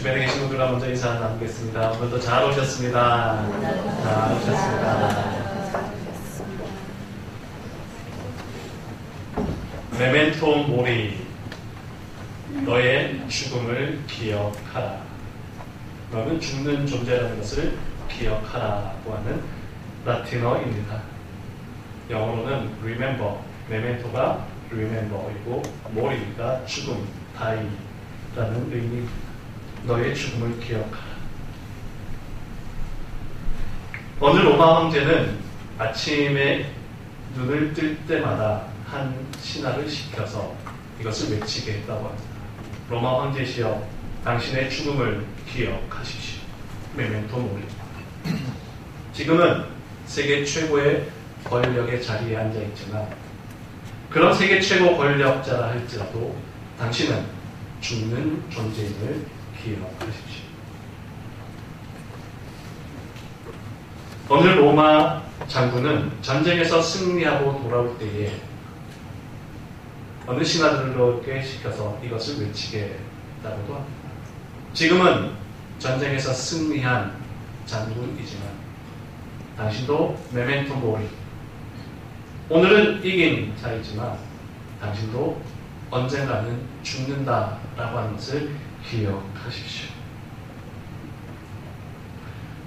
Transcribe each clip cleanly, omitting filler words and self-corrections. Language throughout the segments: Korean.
주변에 계신 분들과 먼저 인사 나누겠습니다. 오늘도 잘 오셨습니다. 잘 오셨습니다. 메멘토 모리, 너의 죽음을 기억하라. 너는 죽는 존재라는 것을 기억하라고 하는 라틴어입니다. 영어로는 remember, 메멘토가 remember이고 모리가 죽음, die라는 의미입니다. 너의 죽음을 기억하라. 어느 로마 황제는 아침에 눈을 뜰 때마다 한 신하를 시켜서 이것을 외치게 했다고 합니다. 로마 황제시여, 당신의 죽음을 기억하십시오. 메멘토 모리. 지금은 세계 최고의 권력의 자리에 앉아 있지만 그런 세계 최고 권력자라 할지라도 당신은 죽는 존재임을 기억하십시오. 어느 로마 장군은 전쟁에서 승리하고 돌아올 때에 어느 신하들에게 시켜서 이것을 외치게 했다고도 합니다. 지금은 전쟁에서 승리한 장군이지만 당신도 메멘토 모리, 오늘은 이긴 자이지만 당신도 언젠가는 죽는다라고 하는 것을 기억하십시오.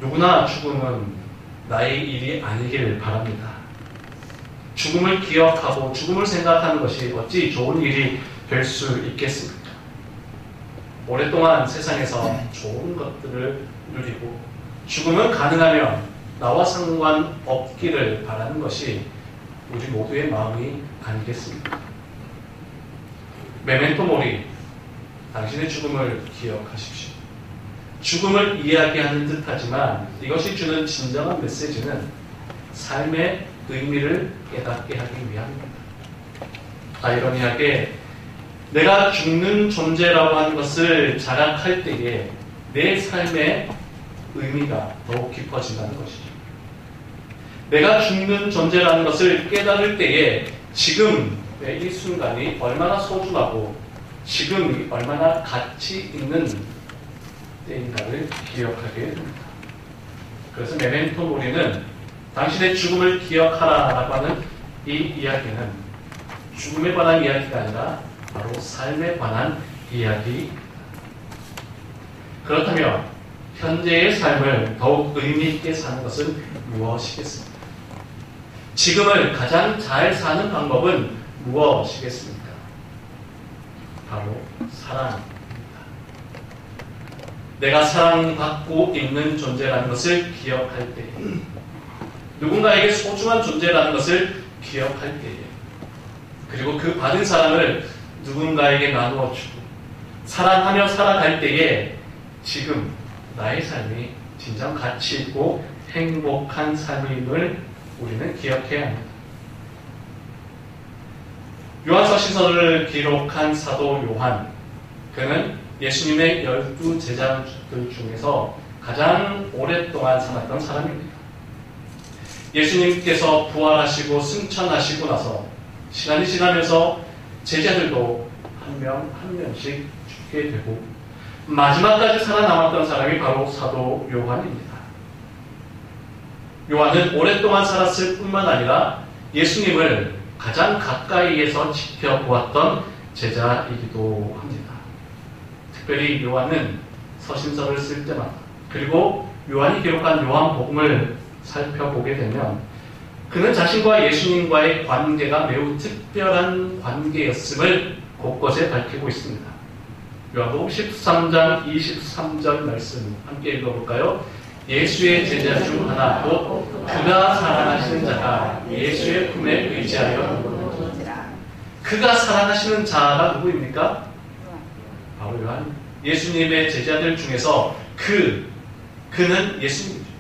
누구나 죽음은 나의 일이 아니길 바랍니다. 죽음을 기억하고 죽음을 생각하는 것이 어찌 좋은 일이 될 수 있겠습니까? 오랫동안 세상에서 좋은 것들을 누리고 죽음은 가능하면 나와 상관없기를 바라는 것이 우리 모두의 마음이 아니겠습니까? 메멘토 모리, 당신의 죽음을 기억하십시오. 죽음을 이야기하는 듯하지만 이것이 주는 진정한 메시지는 삶의 의미를 깨닫게 하기 위함입니다. 아이러니하게 내가 죽는 존재라고 하는 것을 자각할 때에 내 삶의 의미가 더욱 깊어진다는 것이죠. 내가 죽는 존재라는 것을 깨달을 때에 지금의 이 순간이 얼마나 소중하고 지금이 얼마나 가치 있는 때인가를 기억하게 됩니다. 그래서 메멘토 모리는 당신의 죽음을 기억하라라고 하는 이 이야기는 죽음에 관한 이야기가 아니라 바로 삶에 관한 이야기입니다. 그렇다면 현재의 삶을 더욱 의미 있게 사는 것은 무엇이겠습니까? 지금을 가장 잘 사는 방법은 무엇이겠습니까? 바로 사랑입니다. 내가 사랑받고 있는 존재라는 것을 기억할 때에, 누군가에게 소중한 존재라는 것을 기억할 때에, 그리고 그 받은 사랑을 누군가에게 나누어 주고 사랑하며 살아갈 때에 지금 나의 삶이 진정 가치 있고 행복한 삶임을 우리는 기억해야 합니다. 요한서 신서를 기록한 사도 요한, 그는 예수님의 12제자들 중에서 가장 오랫동안 살았던 사람입니다. 예수님께서 부활하시고 승천하시고 나서 시간이 지나면서 제자들도 한 명 한 명씩 죽게 되고 마지막까지 살아남았던 사람이 바로 사도 요한입니다. 요한은 오랫동안 살았을 뿐만 아니라 예수님을 가장 가까이에서 지켜보았던 제자이기도 합니다. 특별히 요한은 서신서를 쓸 때마다, 그리고 요한이 기록한 요한복음을 살펴보게 되면 그는 자신과 예수님과의 관계가 매우 특별한 관계였음을 곳곳에 밝히고 있습니다. 요한복음 13장 23절 말씀 함께 읽어볼까요? 예수의 제자 중 하나 곧 그가 사랑하시는 자가 예수의 품에 의지하여 그가 사랑하시는 자가 누구입니까? 바로 요한. 예수님의 제자들 중에서 그는 예수님이죠.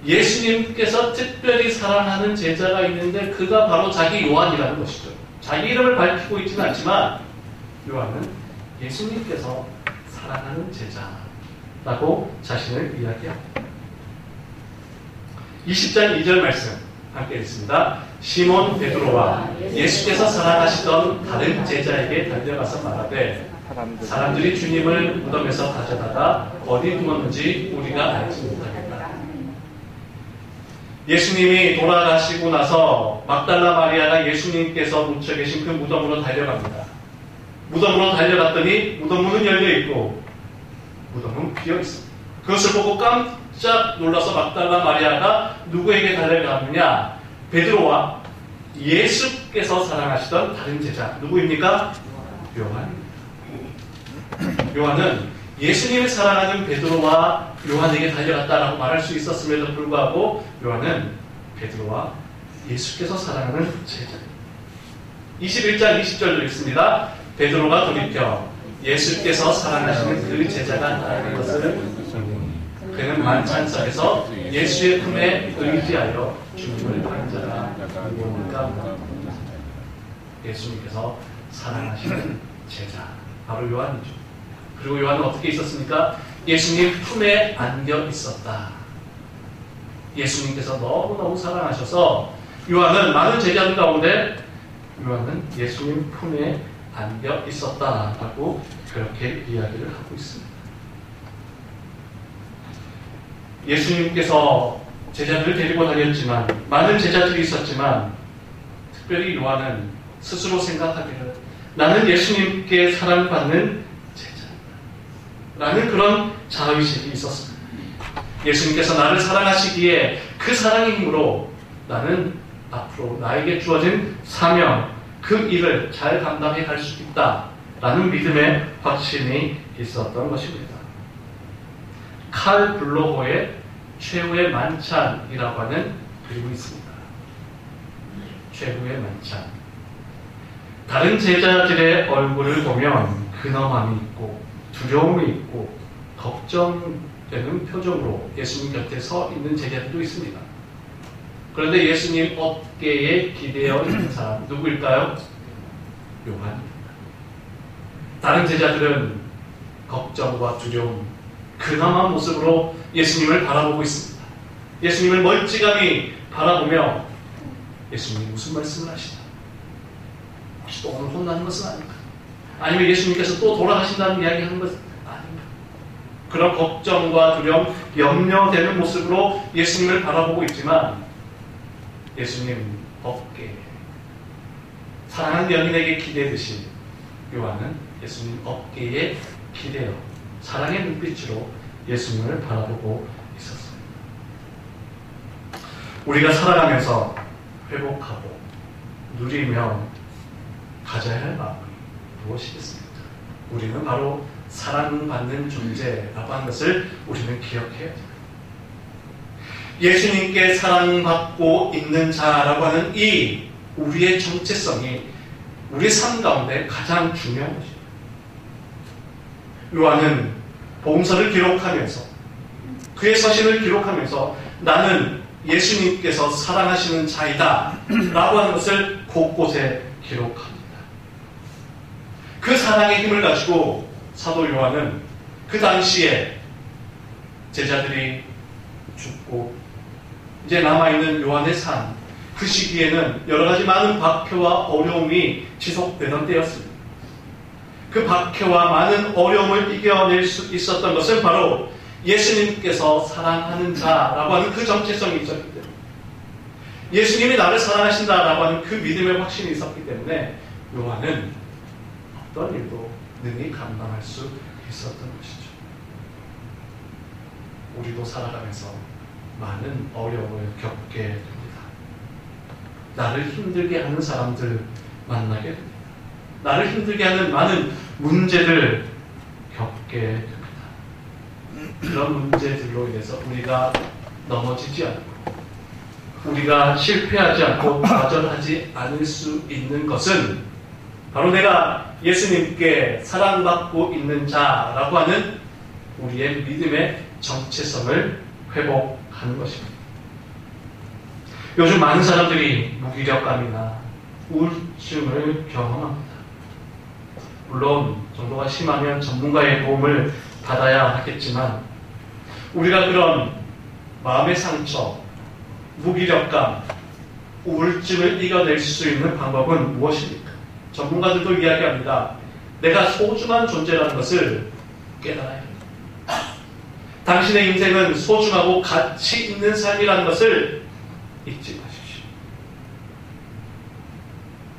예수님께서 특별히 사랑하는 제자가 있는데 그가 바로 자기 요한이라는 것이죠. 자기 이름을 밝히고 있지는 않지만 요한은 예수님께서 사랑하는 제자라고 자신을 이야기합니다. 20장 2절 말씀 함께 읽습니다. 시몬 베드로와 예수께서 사랑하시던 다른 제자에게 달려가서 말하되 사람들이 주님을 무덤에서 가져다가 어디 두었는지 우리가 알지 못하겠다. 예수님이 돌아가시고 나서 막달라 마리아가 예수님께서 묻혀 계신 그 무덤으로 달려갑니다. 무덤으로 달려갔더니 무덤 문은 열려있고 무덤은 비어있습니다. 그것을 보고 깜짝 놀라서 막달라 마리아가 누구에게 달려가느냐? 베드로와 예수께서 사랑하시던 다른 제자 누구입니까? 요한입니다. 요한은 예수님을 사랑하는 베드로와 요한에게 달려갔다라고 말할 수 있었음에도 불구하고 요한은 베드로와 예수께서 사랑하는 제자입니다. 21장 20절도 있습니다. 베드로가 돌이켜 예수께서 사랑하시는 그 제자가 나라는 것을 그는 만찬석에서 예수의 품에 의지하여 주님을 받은 자가 누구입니까? 예수님께서 사랑하시는 제자 바로 요한이죠. 그리고 요한은 어떻게 있었습니까? 예수님 품에 안겨 있었다. 예수님께서 너무너무 사랑하셔서 요한은 많은 제자들 가운데 요한은 예수님 품에 안겨 있었다라고 그렇게 이야기를 하고 있습니다. 예수님께서 제자들을 데리고 다녔지만 많은 제자들이 있었지만 특별히 요한은 스스로 생각하기를 나는 예수님께 사랑받는 제자다 라는 그런 자의식이 있었습니다. 예수님께서 나를 사랑하시기에 그 사랑의 힘으로 나는 앞으로 나에게 주어진 사명 그 일을 잘 감당해 갈 수 있다 라는 믿음의 확신이 있었던 것입니다. 칼 블로호의 최후의 만찬이라고 하는 그림이 있습니다. 최후의 만찬. 다른 제자들의 얼굴을 보면 근엄함이 있고 두려움이 있고 걱정되는 표정으로 예수님 곁에 서 있는 제자들도 있습니다. 그런데 예수님 어깨에 기대어 있는 사람 누구일까요? 요한입니다. 다른 제자들은 걱정과 두려움, 근엄한 모습으로 예수님을 바라보고 있습니다. 예수님을 멀찌감히 바라보며 예수님이 무슨 말씀을 하시나? 혹시 또 오늘 혼나는 것은 아닌가? 아니면 예수님께서 또 돌아가신다는 이야기 하는 것은 아닌가? 그런 걱정과 두려움, 염려되는 모습으로 예수님을 바라보고 있지만 예수님 어깨에 사랑하는 연인에게 기대듯이 요한은 예수님 어깨에 기대어 사랑의 눈빛으로 예수님을 바라보고 있었습니다. 우리가 살아가면서 회복하고 누리며 가져야 할 마음이 무엇이겠습니까? 우리는 바로 사랑받는 존재라고 하는 것을 우리는 기억해야 됩니다. 예수님께 사랑받고 있는 자라고 하는 이 우리의 정체성이 우리의 삶 가운데 가장 중요한 것입니다. 요한은 복음서를 기록하면서 그의 서신을 기록하면서 나는 예수님께서 사랑하시는 자이다 라고 하는 것을 곳곳에 기록합니다. 그 사랑의 힘을 가지고 사도 요한은 그 당시에 제자들이 죽고 이제 남아있는 요한의 삶, 그 시기에는 여러 가지 많은 박해와 어려움이 지속되던 때였습니다. 그 박해와 많은 어려움을 이겨낼 수 있었던 것은 바로 예수님께서 사랑하는 자라고 하는 그 정체성이 있었기 때문에 예수님이 나를 사랑하신다라고 하는 그 믿음의 확신이 있었기 때문에 요한은 어떤 일도 능히 감당할 수 있었던 것이죠. 우리도 살아가면서 많은 어려움을 겪게 됩니다. 나를 힘들게 하는 사람들 만나게 됩니다. 나를 힘들게 하는 많은 문제들 겪게 됩니다. 그런 문제들로 인해서 우리가 넘어지지 않고 우리가 실패하지 않고 좌절하지 않을 수 있는 것은 바로 내가 예수님께 사랑받고 있는 자라고 하는 우리의 믿음의 정체성을 회복하는 것입니다. 요즘 많은 사람들이 무기력감이나 우울증을 경험합니다. 물론 정도가 심하면 전문가의 도움을 받아야 하겠지만 우리가 그런 마음의 상처, 무기력감, 우울증을 이겨낼 수 있는 방법은 무엇입니까? 전문가들도 이야기합니다. 내가 소중한 존재라는 것을 깨달아야 합니다. 당신의 인생은 소중하고 가치 있는 삶이라는 것을 잊지 마십시오.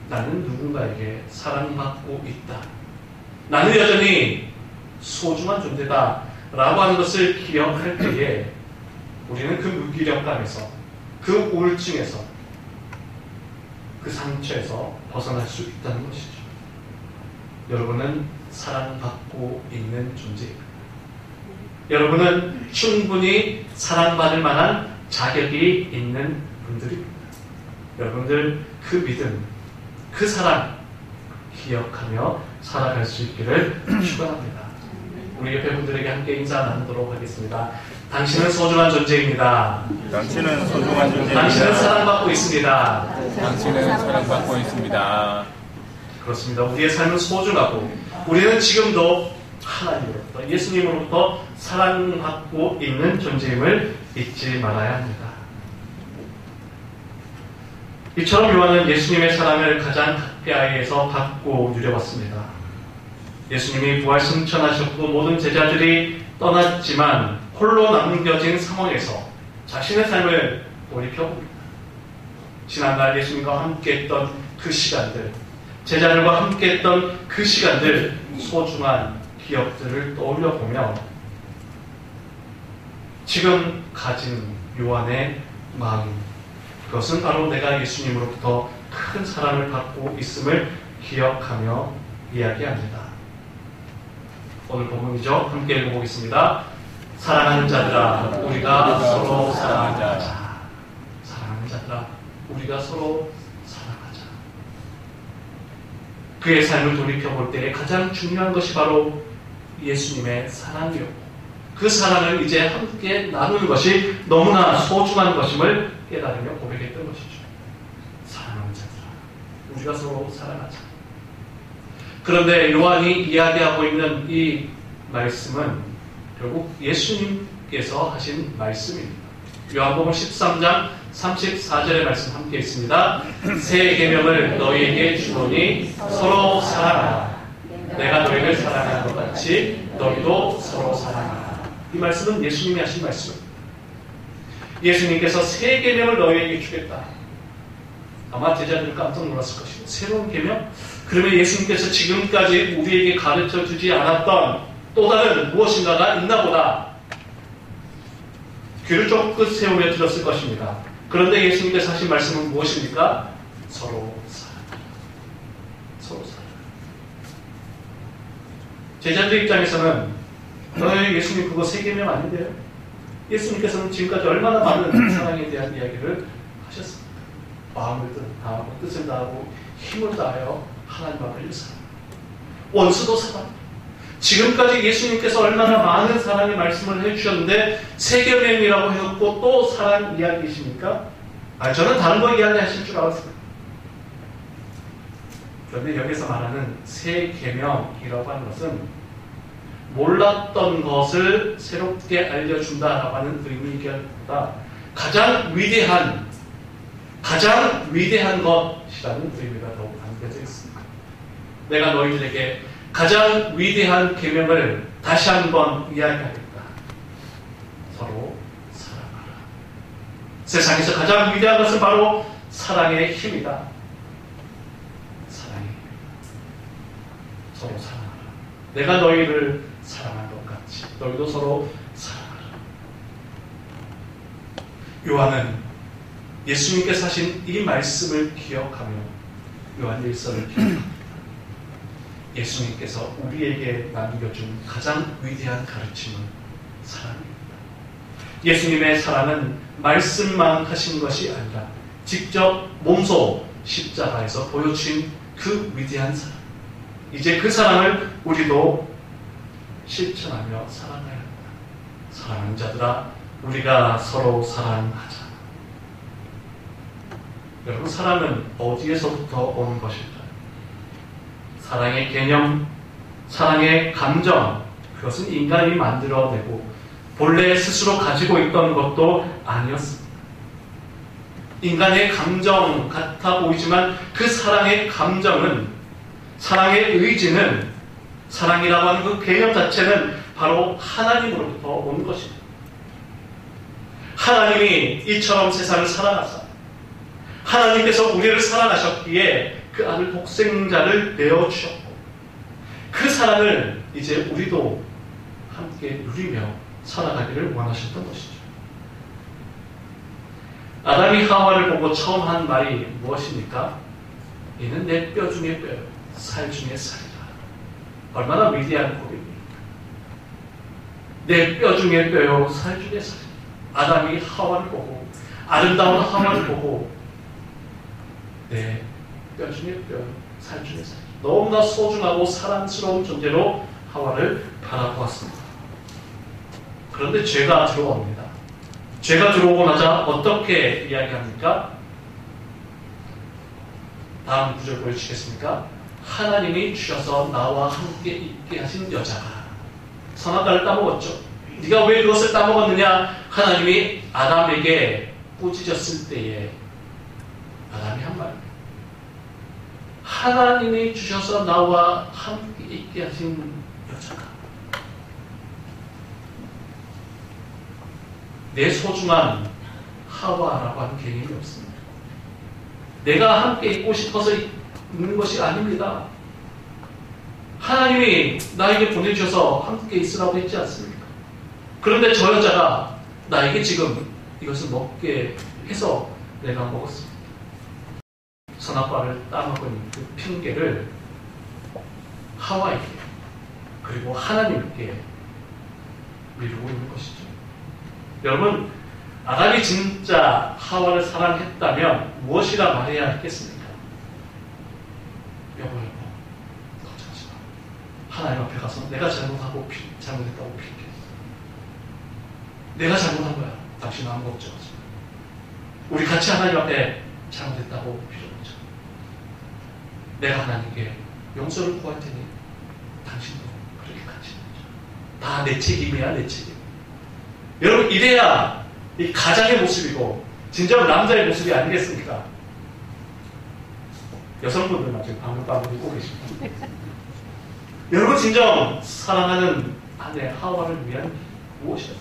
나는 누군가에게 사랑받고 있다. 나는 여전히 소중한 존재다. 라고 하는 것을 기억할 때에 우리는 그 무기력감에서, 그 우울증에서, 그 상처에서 벗어날 수 있다는 것이죠. 여러분은 사랑받고 있는 존재입니다. 여러분은 충분히 사랑받을 만한 자격이 있는 분들입니다. 여러분들 그 믿음, 그 사랑 기억하며 살아갈 수 있기를 축원합니다. 우리 옆에 분들에게 함께 인사 나누도록 하겠습니다. 당신은 소중한 존재입니다. 당신은 소중한 존재입니다. 당신은 사랑받고 있습니다. 당신은 사랑받고 있습니다. 그렇습니다. 우리의 삶은 소중하고 우리는 지금도 하나님으로부터, 예수님으로부터 사랑받고 있는 존재임을 잊지 말아야 합니다. 이처럼 요한은 예수님의 사랑을 가장 가까이에서 받고 누려봤습니다. 예수님이 부활 승천하셨고 모든 제자들이 떠났지만 홀로 남겨진 상황에서 자신의 삶을 돌이켜봅니다. 지난날 예수님과 함께했던 그 시간들, 제자들과 함께했던 그 시간들, 소중한 기억들을 떠올려보며 지금 가진 요한의 마음, 그것은 바로 내가 예수님으로부터 큰 사랑을 받고 있음을 기억하며 이야기합니다. 오늘 본문이죠. 함께 읽어보겠습니다. 사랑하는 자들아, 우리가 서로 사랑하자. 사랑하는 자들아, 우리가 서로 사랑하자. 그의 삶을 돌이켜볼 때에 가장 중요한 것이 바로 예수님의 사랑이었고 그 사랑을 이제 함께 나누는 것이 너무나 소중한 것임을 깨달으며 고백했던 것이죠. 사랑하는 자들아, 우리가 서로 사랑하자. 그런데 요한이 이야기하고 있는 이 말씀은 결국 예수님께서 하신 말씀입니다. 요한복음 13장 34절의 말씀 함께 있습니다. 새 계명을 너희에게 주노니 서로 사랑하라. 내가 너희를 사랑하는 것 같이 너희도 서로 사랑하라. 이 말씀은 예수님이 하신 말씀입니다. 예수님께서 새 계명을 너희에게 주겠다. 아마 제자들은 깜짝 놀랐을 것입니다. 새로운 계명? 그러면 예수님께서 지금까지 우리에게 가르쳐 주지 않았던 또 다른 무엇인가가 있나 보다. 귀를 쫑긋 세우며 들었을 것입니다. 그런데 예수님께서 하신 말씀은 무엇입니까? 서로 사랑하라. 서로 사랑하라. 제자들 입장에서는 예수님 그거 새 계명 아닌데요? 예수님께서는 지금까지 얼마나 많은 사랑에 대한 이야기를 하셨습니까? 마음을 다하고 뜻을 다하고 힘을 다하여 하나님 앞을 사랑. 원수도 사랑. 지금까지 예수님께서 얼마나 많은 사랑의 말씀을 해주셨는데 새 계명이라고 해놓고 또 사랑 이야기이십니까? 저는 다른 거 이야기하실 줄 알았습니다. 그런데 여기서 말하는 새 계명이라고 하는 것은 몰랐던 것을 새롭게 알려준다라고 하는 의미보다 가장 위대한 것이라는 의미가 더욱 담겨져 있습니다. 내가 너희들에게 가장 위대한 계명을 다시 한번 이야기하겠다. 서로 사랑하라. 세상에서 가장 위대한 것은 바로 사랑의 힘이다. 사랑의 힘이다. 서로 사랑하라. 내가 너희를 사랑한 것 같이 너희도 서로 사랑하라. 요한은 예수님께서 하신 이 말씀을 기억하며 요한 1서를 기억합니다. 예수님께서 우리에게 남겨준 가장 위대한 가르침은 사랑입니다. 예수님의 사랑은 말씀만 하신 것이 아니라 직접 몸소 십자가에서 보여주신 그 위대한 사랑. 이제 그 사랑을 우리도 실천하며 살아가야 합니다. 사랑하는 자들아, 우리가 서로 사랑하자. 여러분, 사랑은 어디에서부터 오는 것일까요? 사랑의 개념, 사랑의 감정, 그것은 인간이 만들어내고 본래 스스로 가지고 있던 것도 아니었습니다. 인간의 감정 같아 보이지만 그 사랑의 감정은, 사랑의 의지는 사랑이라고 하는 그 개념 자체는 바로 하나님으로부터 온 것입니다. 하나님이 이처럼 세상을 사랑하사 하나님께서 우리를 사랑하셨기에 그 아들 독생자를 내어주셨고 그 사랑을 이제 우리도 함께 누리며 살아가기를 원하셨던 것이죠. 아담이 하와를 보고 처음 한 말이 무엇입니까? 이는 내 뼈 중에 뼈요 살 중에 살이다. 얼마나 위대한 고백입니까? 내 뼈 중에 뼈요 살 중에 살이다. 아담이 하와를 보고 아름다운 하와를 보고 내 뼈 중에 뼈, 살 중에 살. 너무나 소중하고 사랑스러운 존재로 하와를 바라보았습니다. 그런데 죄가 들어옵니다. 죄가 들어오고 나자 어떻게 이야기합니까? 다음 구절 보여주시겠습니까? 하나님이 주셔서 나와 함께 있게 하신 여자가 선악과를 따먹었죠. 네가 왜 그것을 따먹었느냐? 하나님이 아담에게 꾸짖었을 때에 아담이 한 말입니다. 하나님이 주셔서 나와 함께 있게 하신 여자가 내 소중한 하와라고 하는 개념이 없습니다. 내가 함께 있고 싶어서 있는 것이 아닙니다. 하나님이 나에게 보내주셔서 함께 있으라고 했지 않습니까? 그런데 저 여자가 나에게 지금 이것을 먹게 해서 내가 먹었습니다. 선악과를 따먹은 그 핑계를 하와에게 그리고 하나님께 미루고 있는 것이죠. 여러분, 아담이 진짜 하와를 사랑했다면 무엇이라 말해야 했겠습니까? 여보, 걱정하지 마. 하나님 앞에 가서 내가 잘못했다고 핑계했어. 내가 잘못한 거야. 당신은 아무 걱정하지 마. 우리 같이 하나님 앞에 잘못했다고 빌어보자. 내가 하나님께 용서를 구할 테니 당신도 그렇게 같이 해보자. 다 내 책임이야, 내 책임. 여러분, 이래야 이 가장의 모습이고 진정 남자의 모습이 아니겠습니까? 여성분들만 지금 방울방울 입고 계십니다. 여러분, 진정 사랑하는 아내 하와를 위한 무엇이었어요?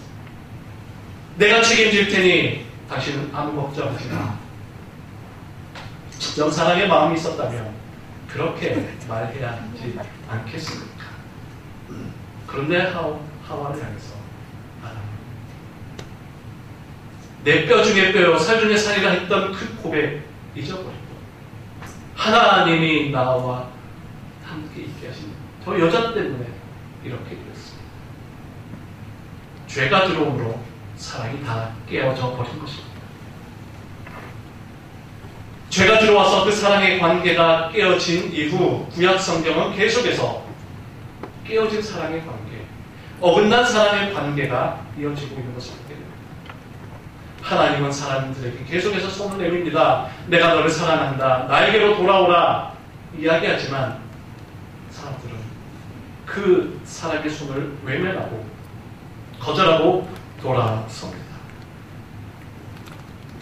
내가 책임질 테니 당신은 아무 걱정하지 마. 진정 사랑의 마음이 있었다면 그렇게 말해야 하지 않겠습니까? 그런데 하와를 향해서 내 뼈 중에 뼈요 살 중에 살이라 했던 그 고백 잊어버리고 하나님이 나와 함께 있게 하신 저 여자 때문에 이렇게 되었습니다. 죄가 들어옴으로 사랑이 다 깨어져 버린 것입니다. 죄가 들어와서 그 사랑의 관계가 깨어진 이후 구약 성경은 계속해서 깨어진 사랑의 관계, 어긋난 사랑의 관계가 이어지고 있는 것을 보게 됩니다. 하나님은 사람들에게 계속해서 손을 내밉니다. 내가 너를 사랑한다. 나에게로 돌아오라. 이야기하지만 사람들은 그 사랑의 손을 외면하고 거절하고 돌아섭니다.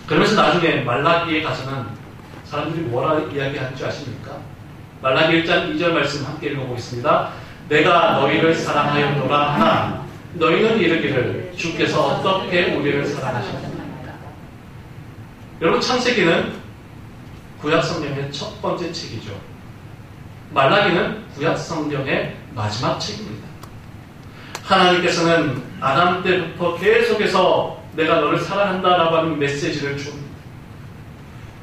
그러면서 나중에 말라기에 가서는 사람들이 뭐라 이야기하는 줄 아십니까? 말라기 1장 2절 말씀 함께 읽어보겠습니다. 내가 너희를 사랑하였노라 하나 너희는 이르기를 주께서 어떻게 우리를 사랑하셨느냐. 여러분, 창세기는 구약 성경의 첫 번째 책이죠. 말라기는 구약 성경의 마지막 책입니다. 하나님께서는 아담 때부터 계속해서 내가 너를 사랑한다라고 하는 메시지를 줍니다.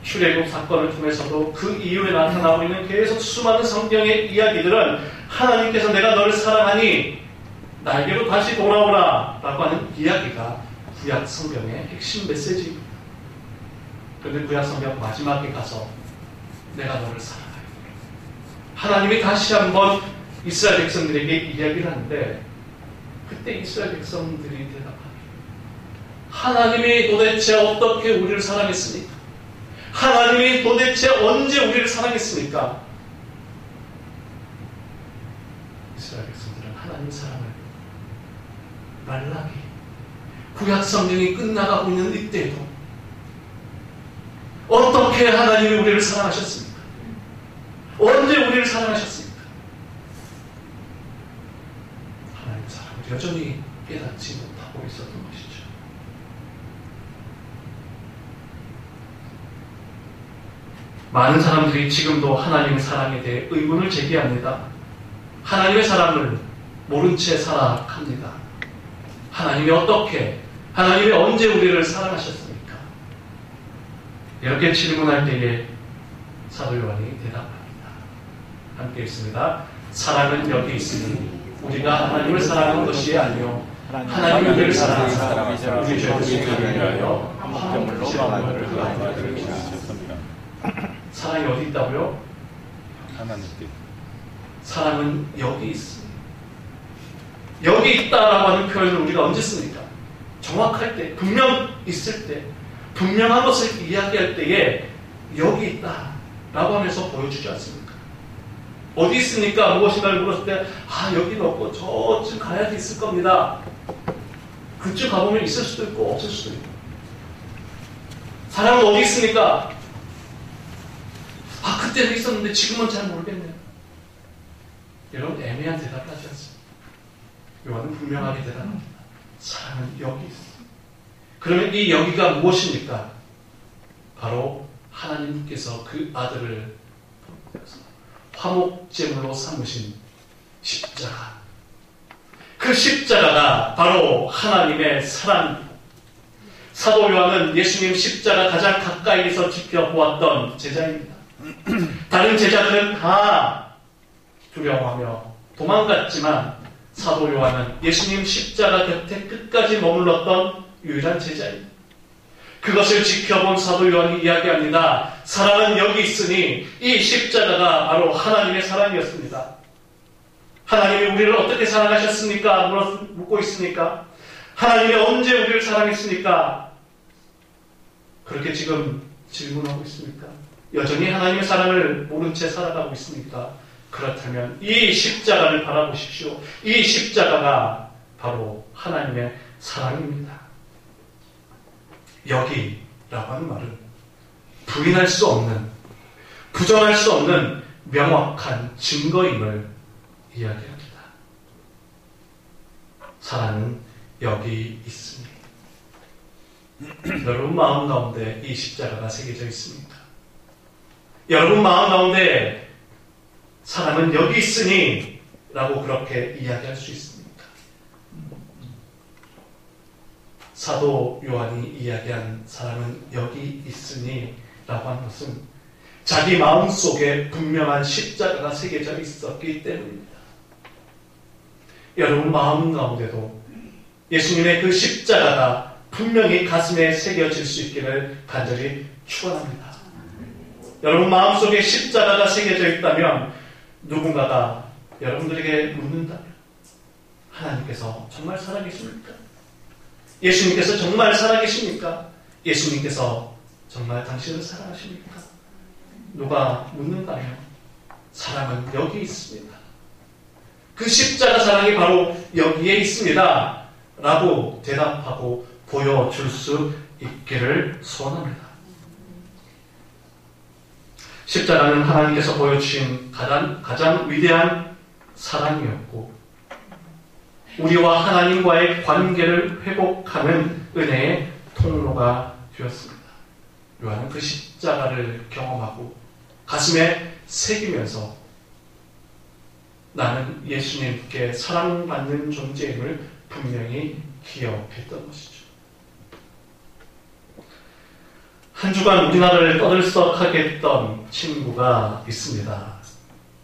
출애굽 사건을 통해서도 그 이후에 나타나고 있는 계속 수많은 성경의 이야기들은 하나님께서 내가 너를 사랑하니 나에게로 다시 돌아오라 라고 하는 이야기가 구약 성경의 핵심 메시지입니다. 그런데 구약 성경 마지막에 가서 내가 너를 사랑하여 하나님이 다시 한번 이스라엘 백성들에게 이야기를 하는데 그때 이스라엘 백성들이 대답하기를 하나님이 도대체 어떻게 우리를 사랑했습니까? 하나님이 도대체 언제 우리를 사랑했습니까? 이스라엘 백성들은 하나님 사랑을 말라기 구약 성경이 끝나가고 있는 이때에도 어떻게 하나님이 우리를 사랑하셨습니까? 언제 우리를 사랑하셨습니까? 여전히 깨닫지 못하고 있었던 것이죠. 많은 사람들이 지금도 하나님의 사랑에 대해 의문을 제기합니다. 하나님의 사랑을 모른 채 살아갑니다. 하나님이 어떻게, 하나님이 언제 우리를 사랑하셨습니까? 이렇게 질문할 때에 사도 요한이 대답합니다. 함께 읽습니다. 사랑은 여기 있으니 우리가 하나님을 사랑하는 것이 아니요 하나님이 우리를 사랑하사 우리 죄를 위하여 한물로 만화를 그 아들을 주셨습니다. 사랑이 어디 있다고요? 하나님께. 사랑은 여기 있습니다. 여기 있다라고 하는 표현을 우리가 언제 씁니까? 정확할 때, 분명 있을 때, 분명한 것을 이야기할 때에 여기 있다라고 하면서 보여주지 않습니까? 어디 있습니까? 무엇인가를 물었을 때 여기는 없고 저쯤 가야지 있을 겁니다. 그쯤 가보면 있을 수도 있고 없을 수도 있고. 사랑은 어디 있습니까? 그때는 있었는데 지금은 잘 모르겠네요. 이런 애매한 대답을 하지 않습니다. 요한은 분명하게 대답합니다. 사랑은 여기 있습니다. 그러면 이 여기가 무엇입니까? 바로 하나님께서 그 아들을 화목제물로 삼으신 십자가. 그 십자가가 바로 하나님의 사랑입니다. 사도 요한은 예수님 십자가 가장 가까이에서 지켜보았던 제자입니다. 다른 제자들은 다 두려워하며 도망갔지만 사도 요한은 예수님 십자가 곁에 끝까지 머물렀던 유일한 제자입니다. 그것을 지켜본 사도 요한이 이야기합니다. 사랑은 여기 있으니 이 십자가가 바로 하나님의 사랑이었습니다. 하나님이 우리를 어떻게 사랑하셨습니까? 묻고 있으니까. 하나님이 언제 우리를 사랑했습니까? 그렇게 지금 질문하고 있습니까? 여전히 하나님의 사랑을 모른 채 살아가고 있습니까? 그렇다면 이 십자가를 바라보십시오. 이 십자가가 바로 하나님의 사랑입니다. 여기라고 하는 말은 부인할 수 없는, 부정할 수 없는 명확한 증거임을 이야기합니다. 사랑은 여기 있습니다. 여러분 마음 가운데 이 십자가가 새겨져 있습니까? 여러분 마음 가운데 사랑은 여기 있으니 라고 그렇게 이야기할 수 있습니까? 사도 요한이 이야기한 사랑은 여기 있으니 라고 하는 것은 자기 마음속에 분명한 십자가가 새겨져 있었기 때문입니다. 여러분 마음 가운데도 예수님의 그 십자가가 분명히 가슴에 새겨질 수 있기를 간절히 축원합니다. 여러분 마음속에 십자가가 새겨져 있다면 누군가가 여러분들에게 묻는다면 하나님께서 정말 살아계십니까? 예수님께서 정말 살아계십니까? 예수님께서 정말 당신을 사랑하십니까? 누가 묻는다면 사랑은 여기 있습니다. 그 십자가 사랑이 바로 여기에 있습니다. 라고 대답하고 보여줄 수 있기를 소원합니다. 십자가는 하나님께서 보여주신 가장 위대한 사랑이었고 우리와 하나님과의 관계를 회복하는 은혜의 통로가 되었습니다. 요한은 그 십자가를 경험하고 가슴에 새기면서 나는 예수님께 사랑받는 존재임을 분명히 기억했던 것이죠. 한 주간 우리나라를 떠들썩하게 했던 친구가 있습니다.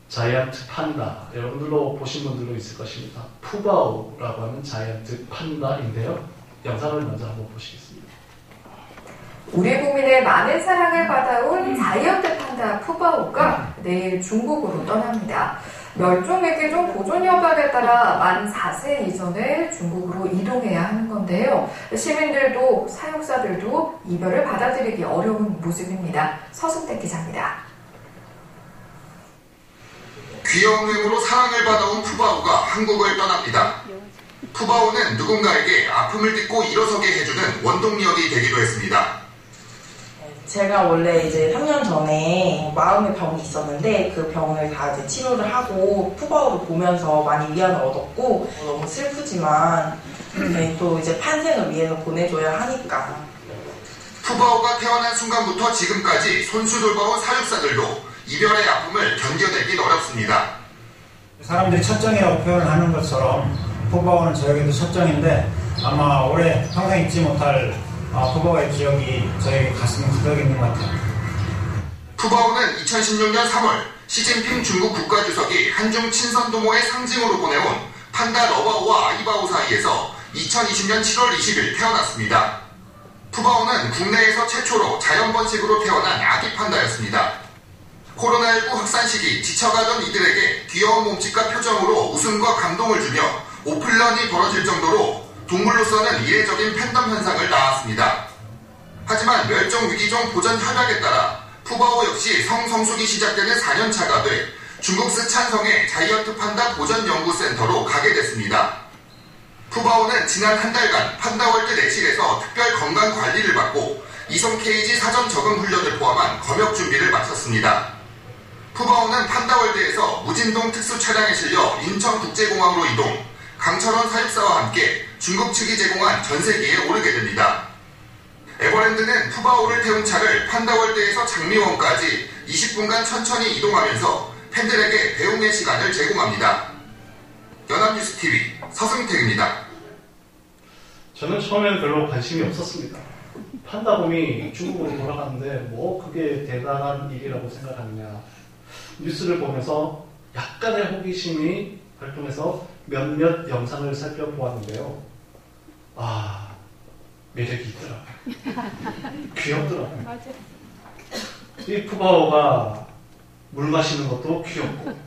자이언트 판다. 여러분들도 보신 분들도 있을 것입니다. 푸바오라고 하는 자이언트 판다인데요. 영상을 먼저 한번 보시겠습니다. 우리 국민의 많은 사랑을 받아온 자이언트 판다 푸바오가 내일 중국으로 떠납니다. 멸종위기종 보존협약에 따라 만 4세 이전에 중국으로 이동해야 하는 건데요. 시민들도 사육사들도 이별을 받아들이기 어려운 모습입니다. 서승택 기자입니다. 귀여운 외모로 사랑을 받아온 푸바오가 한국을 떠납니다. 푸바오는 누군가에게 아픔을 딛고 일어서게 해주는 원동력이 되기도 했습니다. 제가 원래 이제 3년 전에 마음의 병이 있었는데 그 병을 다 이제 치료를 하고 푸바오를 보면서 많이 위안을 얻었고 너무 슬프지만 또 이제 판생을 위해서 보내줘야 하니까. 푸바오가 태어난 순간부터 지금까지 손수 돌봐온 사육사들도 이별의 아픔을 견뎌내긴 어렵습니다. 사람들이 첫정이라고 표현을 하는 것처럼 푸바오는 저에게도 첫정인데 아마 올해 평생 잊지 못할 푸바오의 기억이 저에게 가슴에 구석에 있는 것 같아요. 푸바오는 2016년 3월 시진핑 중국 국가주석이 한중 친선도모의 상징으로 보내온 판다 러바오와 아이바오 사이에서 2020년 7월 20일 태어났습니다. 푸바오는 국내에서 최초로 자연 번식으로 태어난 아기 판다였습니다. 코로나19 확산 시기 지쳐가던 이들에게 귀여운 몸짓과 표정으로 웃음과 감동을 주며 오픈런이 벌어질 정도로 동물로서는 이례적인 팬덤 현상을 낳았습니다. 하지만 멸종위기종 보전 협약에 따라 푸바오 역시 성성숙이 시작되는 4년차가 돼 중국 스촨성의 자이언트 판다 보전연구센터로 가게 됐습니다. 푸바오는 지난 한 달간 판다월드 내실에서 특별 건강 관리를 받고 이송 케이지 사전 적응 훈련을 포함한 검역 준비를 마쳤습니다. 푸바오는 판다월드에서 무진동 특수 차량에 실려 인천국제공항으로 이동, 강철원 사육사와 함께 중국 측이 제공한 전세기에 오르게 됩니다. 에버랜드는 푸바오를 태운 차를 판다월드에서 장미원까지 20분간 천천히 이동하면서 팬들에게 배웅의 시간을 제공합니다. 연합뉴스TV 서승택입니다. 저는 처음에는 별로 관심이 없었습니다. 판다곰이 중국으로 돌아갔는데 뭐 그게 대단한 일이라고 생각하느냐. 뉴스를 보면서 약간의 호기심이 발동해서 몇몇 영상을 살펴보았는데요. 매력이 있더라고요. 귀엽더라고요. 맞아. 이 푸바오가 물 마시는 것도 귀엽고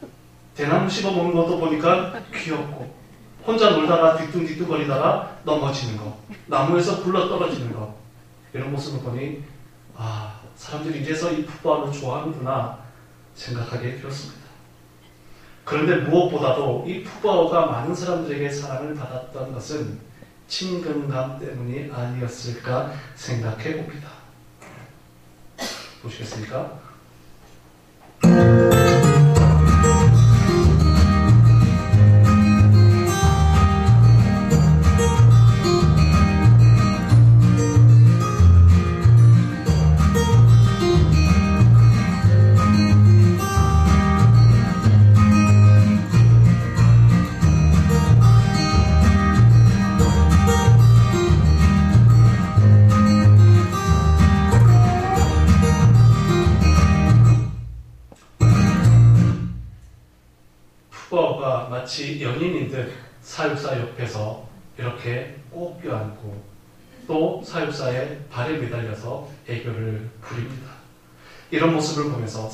대나무 씹어먹는 것도 보니까 귀엽고 혼자 놀다가 뒤뚱뒤뚱거리다가 넘어지는 거, 나무에서 굴러 떨어지는 거, 이런 모습을 보니 사람들이 이래서 이 푸바오를 좋아하는구나 생각하게 되었습니다. 그런데 무엇보다도 이 푸바오가 많은 사람들에게 사랑을 받았던 것은 친근감 때문이 아니었을까 생각해 봅니다. 보시겠습니까? 푸바오가 마치 연인인 듯 사육사 옆에서 이렇게 꼭 껴안고 또 사육사의 발에 매달려서 애교를 부립니다. 이런 모습을 보면서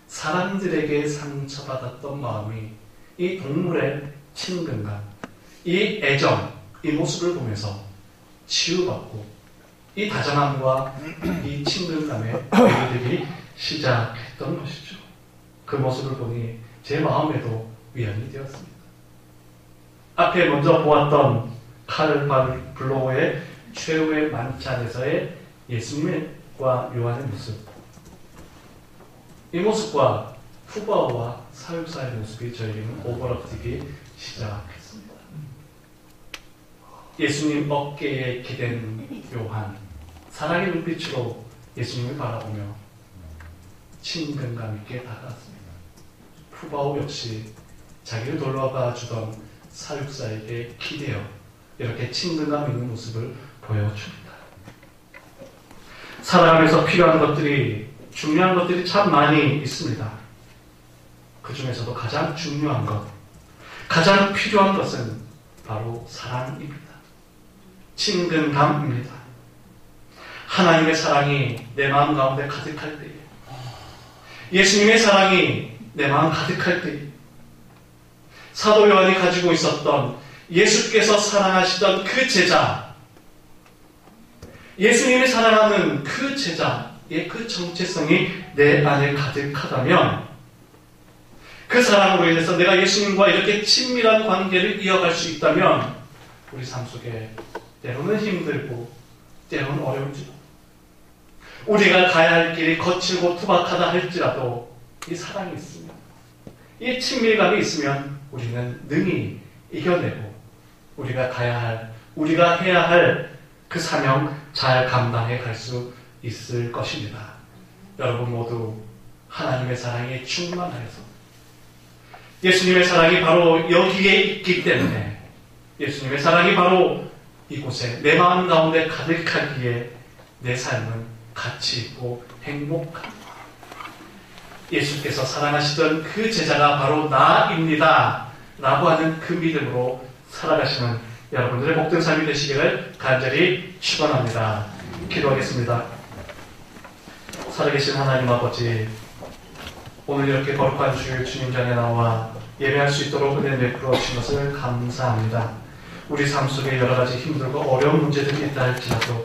사람들에게 상처받았던 마음이 이 동물의 친근감, 이 애정, 이 모습을 보면서 치유받고 이 다정함과 이 친근감의 애교들이 시작했던 것이죠. 그 모습을 보니 제 마음에도 위안이 되었습니다. 앞에 먼저 보았던 카를 블로어의 최후의 만찬에서의 예수님과 요한의 모습, 이 모습과 푸바오와 사육사의 모습이 저에게는 오버랩되기 시작했습니다. 예수님 어깨에 기댄 요한, 사랑의 눈빛으로 예수님을 바라보며 친근감 있게 다가왔습니다. 푸바오 역시 자기를 돌봐가 주던 사육사에게 기대어 이렇게 친근감 있는 모습을 보여줍니다. 살아가면서 필요한 것들이, 중요한 것들이 참 많이 있습니다. 그 중에서도 가장 중요한 것, 가장 필요한 것은 바로 사랑입니다. 친근감입니다. 하나님의 사랑이 내 마음 가운데 가득할 때에, 예수님의 사랑이 내 마음 가득할 때에, 사도 요한이 가지고 있었던 예수께서 사랑하시던 그 제자, 예수님이 사랑하는 그 제자의 그 정체성이 내 안에 가득하다면, 그 사랑으로 인해서 내가 예수님과 이렇게 친밀한 관계를 이어갈 수 있다면 우리 삶 속에 때로는 힘들고 때로는 어려울지도, 우리가 가야 할 길이 거칠고 투박하다 할지라도 이 사랑이 있으면, 이 친밀감이 있으면 우리는 능히 이겨내고 우리가 가야 할, 우리가 해야 할 그 사명 잘 감당해 갈 수 있을 것입니다. 여러분 모두 하나님의 사랑에 충만하여서 예수님의 사랑이 바로 여기에 있기 때문에, 예수님의 사랑이 바로 이곳에 내 마음 가운데 가득하기에 내 삶은 가치 있고 행복합니다. 예수께서 사랑하시던 그 제자가 바로 나입니다 라고 하는 그 믿음으로 살아가시는 여러분들의 복된 삶이 되시기를 간절히 축원합니다. 기도하겠습니다. 살아계신 하나님 아버지, 오늘 이렇게 거룩한 주일 주님 전에 나와 예배할 수 있도록 은혜 베풀어 주신 것을 감사합니다. 우리 삶 속에 여러 가지 힘들고 어려운 문제들이 있다 할지라도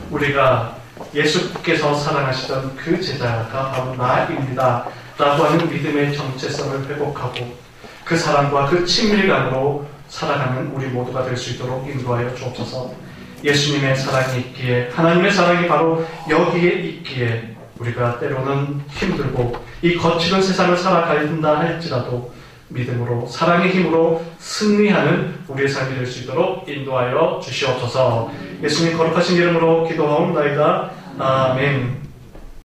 우리가 예수께서 사랑하시던 그 제자가 바로 나입니다 라고 하는 믿음의 정체성을 회복하고 그 사랑과 그 친밀감으로 살아가는 우리 모두가 될 수 있도록 인도하여 주옵소서. 예수님의 사랑이 있기에, 하나님의 사랑이 바로 여기에 있기에 우리가 때로는 힘들고 이 거칠은 세상을 살아간다 할지라도 믿음으로, 사랑의 힘으로 승리하는 우리의 삶이 될 수 있도록 인도하여 주시옵소서. 예수님 거룩하신 이름으로 기도하옵나이다. 아멘.